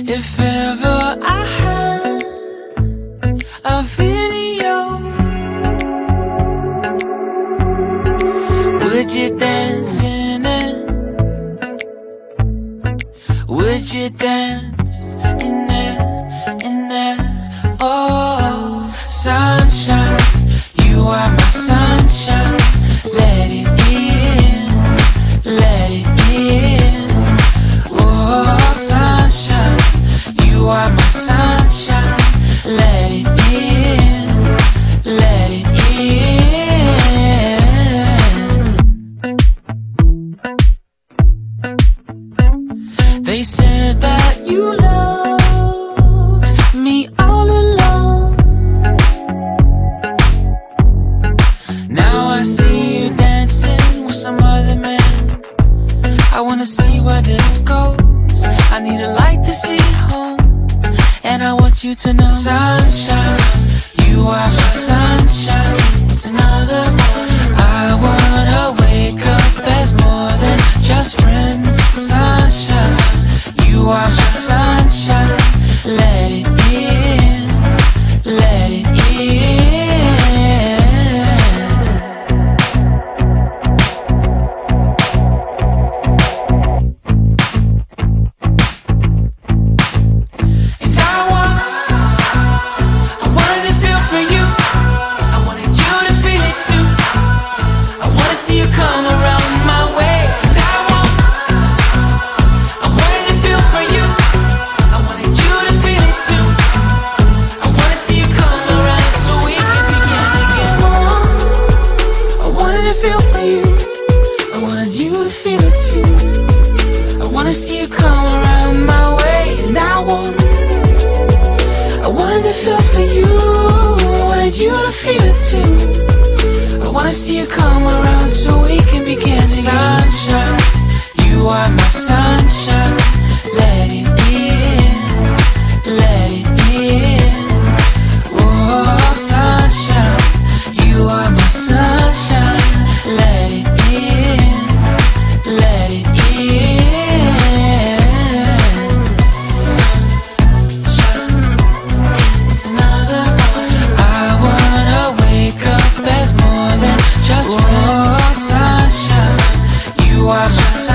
If ever I had a video, would you dance in it? Would you dance in it, in it? Oh, sunshine, you are my sunshine. Let it in, let it in. Oh, sunshine, you are my sunshine. Let it in, let it in. They said that you loved me all along. Now I see you dancing with some other man. I wanna see where this goes. I need a light to see home, and I want you to know, sunshine, you are my sunshine. It's another morning. I wanna wake up as more than just friends. Sunshine, you are my sunshine. Let it in, let it in. Sunshine, you are my sunshine. Let it in, let it in. Oh, sunshine, you are my sunshine. Let it in, let it in. Sunshine, it's another morning. I wanna wake up as more than just friends. Oh, sunshine, you are my sunshine.